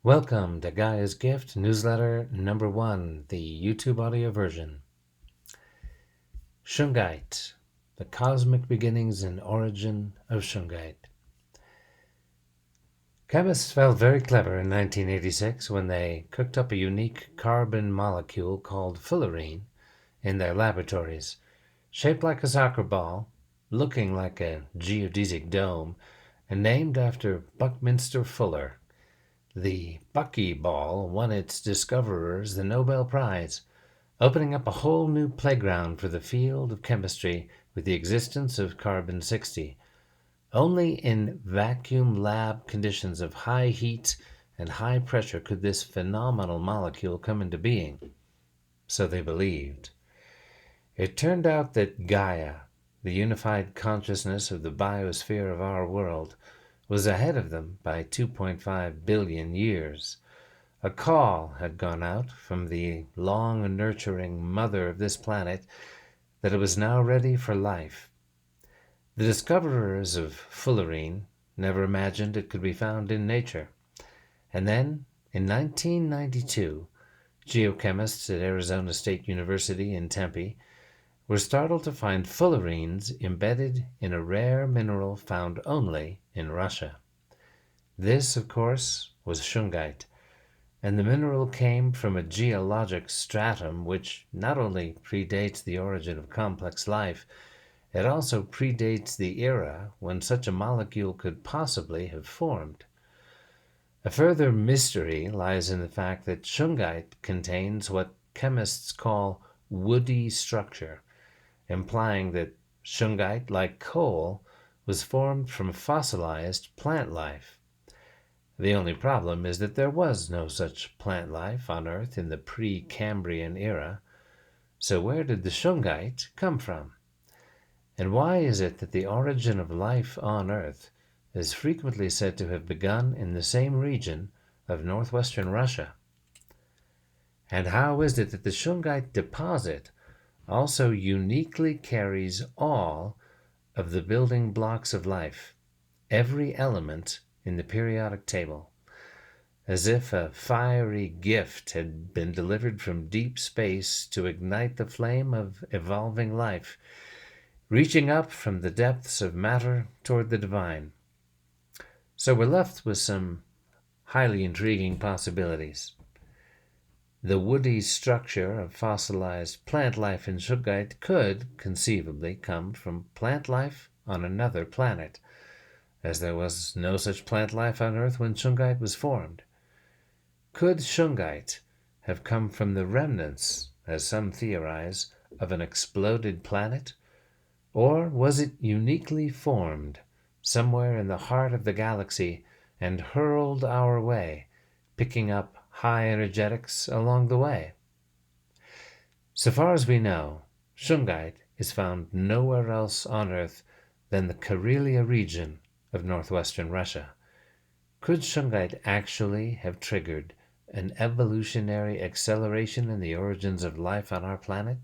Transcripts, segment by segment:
Welcome to Gaia's Gift newsletter number 1, the YouTube audio version. Shungite, the cosmic beginnings and origin of Shungite. Chemists felt very clever in 1986 when they cooked up a unique carbon molecule called fullerene in their laboratories, shaped like a soccer ball, looking like a geodesic dome, and named after Buckminster Fuller. The Bucky-ball won its discoverers the Nobel Prize, opening up a whole new playground for the field of chemistry with the existence of carbon-60. Only in vacuum lab conditions of high heat and high pressure could this phenomenal molecule come into being. So they believed. It turned out that Gaia, the unified consciousness of the biosphere of our world, was ahead of them by 2.5 billion years. A call had gone out from the long nurturing mother of this planet that it was now ready for life. The discoverers of fullerene never imagined it could be found in nature. And then, in 1992, geochemists at Arizona State University in Tempe were startled to find fullerenes embedded in a rare mineral found only in Russia. This, of course, was shungite, and the mineral came from a geologic stratum which not only predates the origin of complex life, it also predates the era when such a molecule could possibly have formed. A further mystery lies in the fact that shungite contains what chemists call woody structure, implying that shungite, like coal, was formed from fossilized plant life. The only problem is that there was no such plant life on Earth in the pre-Cambrian era. So where did the shungite come from? And why is it that the origin of life on Earth is frequently said to have begun in the same region of northwestern Russia? And how is it that the shungite deposit also uniquely carries all of the building blocks of life, every element in the periodic table, as if a fiery gift had been delivered from deep space to ignite the flame of evolving life, reaching up from the depths of matter toward the divine? So we're left with some highly intriguing possibilities. The woody structure of fossilized plant life in shungite could conceivably come from plant life on another planet, as there was no such plant life on Earth when shungite was formed. Could shungite have come from the remnants, as some theorize, of an exploded planet? Or was it uniquely formed somewhere in the heart of the galaxy and hurled our way, picking up high energetics along the way? So far as we know, shungite is found nowhere else on Earth than the Karelia region of northwestern Russia. Could shungite actually have triggered an evolutionary acceleration in the origins of life on our planet?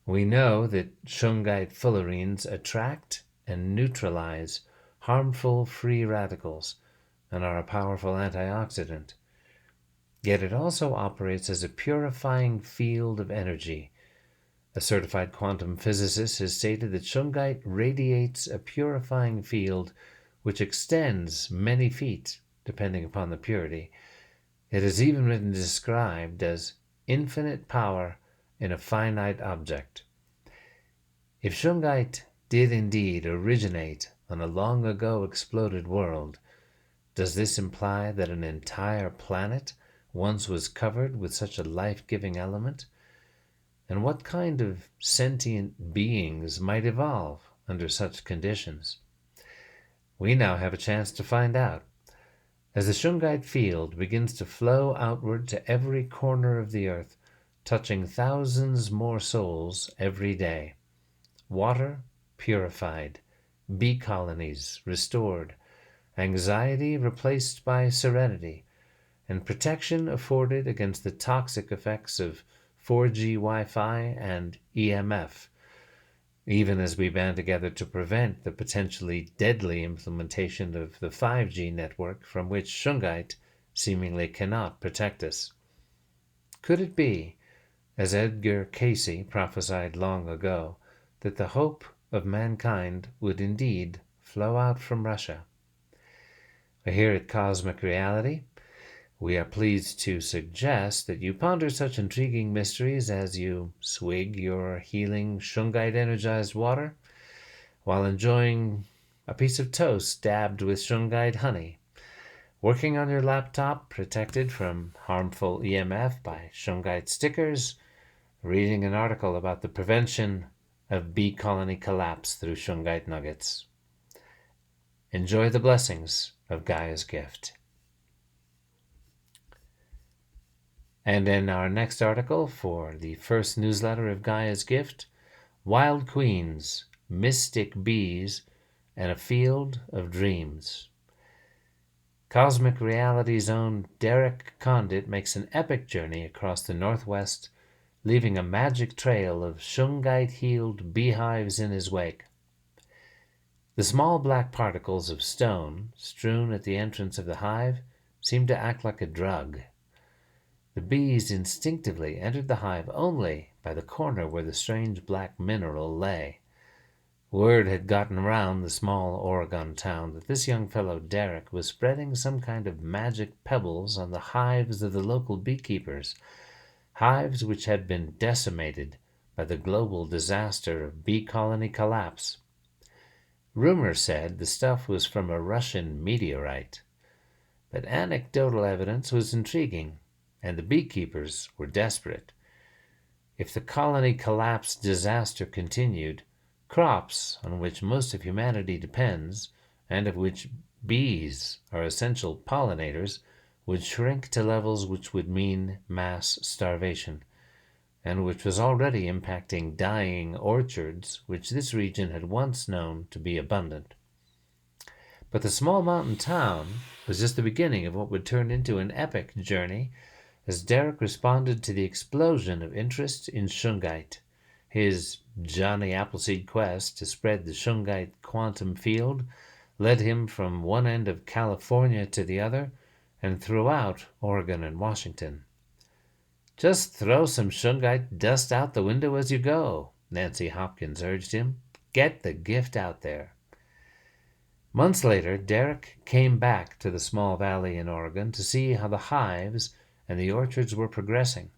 We know that shungite fullerenes attract and neutralize harmful free radicals and are a powerful antioxidant. Yet it also operates as a purifying field of energy. A certified quantum physicist has stated that shungite radiates a purifying field which extends many feet, depending upon the purity. It has even been described as infinite power in a finite object. If shungite did indeed originate on a long ago exploded world, does this imply that an entire planet once was covered with such a life-giving element? And what kind of sentient beings might evolve under such conditions? We now have a chance to find out. As the shungite field begins to flow outward to every corner of the earth, touching thousands more souls every day, water purified, bee colonies restored, anxiety replaced by serenity, and protection afforded against the toxic effects of 4G Wi-Fi and EMF, even as we band together to prevent the potentially deadly implementation of the 5G network from which shungite seemingly cannot protect us. Could it be, as Edgar Cayce prophesied long ago, that the hope of mankind would indeed flow out from Russia? Here at Cosmic Reality, we are pleased to suggest that you ponder such intriguing mysteries as you swig your healing shungite energized water while enjoying a piece of toast dabbed with shungite honey, working on your laptop protected from harmful EMF by shungite stickers, reading an article about the prevention of bee colony collapse through shungite nuggets. Enjoy the blessings of Gaia's gift. And in our next article for the first newsletter of Gaia's Gift, Wild Queens, Mystic Bees, and a Field of Dreams. Cosmic Reality's own Derek Condit makes an epic journey across the Northwest, leaving a magic trail of shungite-healed beehives in his wake. The small black particles of stone strewn at the entrance of the hive seem to act like a drug. The bees instinctively entered the hive only by the corner where the strange black mineral lay. Word had gotten round the small Oregon town that this young fellow Derek was spreading some kind of magic pebbles on the hives of the local beekeepers, hives which had been decimated by the global disaster of bee colony collapse. Rumor said the stuff was from a Russian meteorite, but anecdotal evidence was intriguing, and the beekeepers were desperate. If the colony collapse disaster continued, crops on which most of humanity depends, and of which bees are essential pollinators, would shrink to levels which would mean mass starvation, and which was already impacting dying orchards which this region had once known to be abundant. But the small mountain town was just the beginning of what would turn into an epic journey as Derek responded to the explosion of interest in shungite. His Johnny Appleseed quest to spread the shungite quantum field led him from one end of California to the other and throughout Oregon and Washington. "Just throw some shungite dust out the window as you go," Nancy Hopkins urged him. "Get the gift out there." Months later, Derek came back to the small valley in Oregon to see how the hives and the orchards were progressing.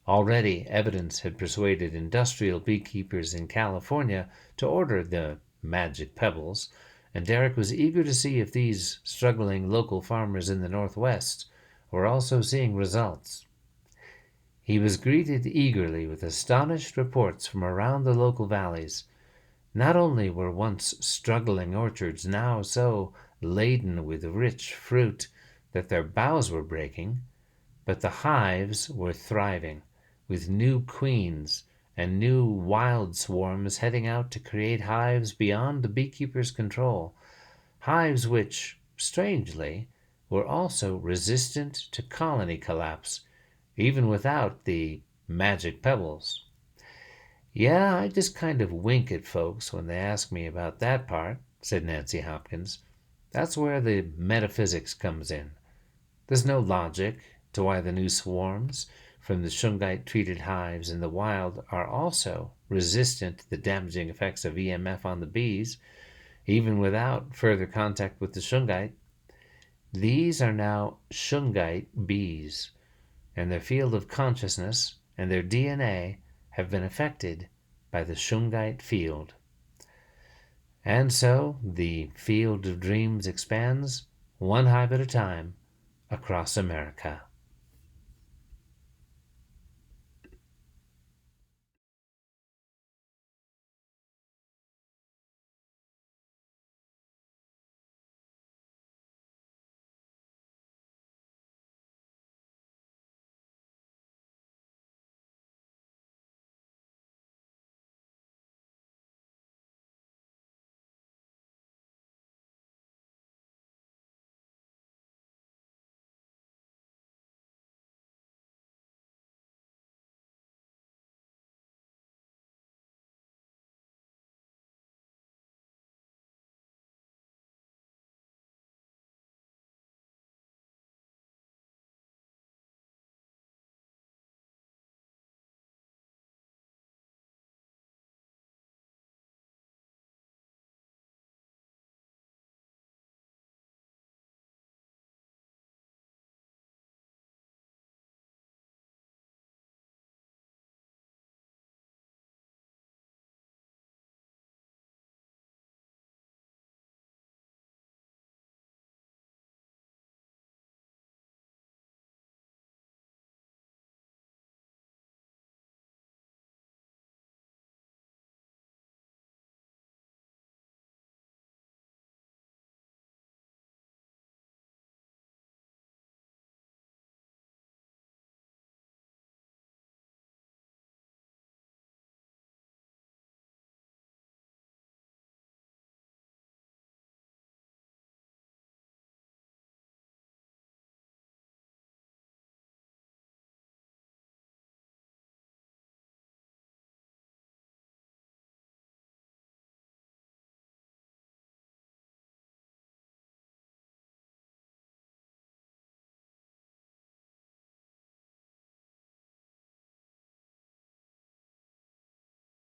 Already, evidence had persuaded industrial beekeepers in California to order the magic pebbles, and Derek was eager to see if these struggling local farmers in the Northwest were also seeing results. He was greeted eagerly with astonished reports from around the local valleys. Not only were once struggling orchards now so laden with rich fruit that their boughs were breaking, but the hives were thriving, with new queens and new wild swarms heading out to create hives beyond the beekeeper's control, hives which, strangely, were also resistant to colony collapse, even without the magic pebbles. "Yeah, I just kind of wink at folks when they ask me about that part," said Nancy Hopkins. "That's where the metaphysics comes in. There's no logic to why the new swarms from the shungite-treated hives in the wild are also resistant to the damaging effects of EMF on the bees, even without further contact with the shungite. These are now shungite bees, and their field of consciousness and their DNA have been affected by the shungite field." And so the field of dreams expands, one hive at a time, across America.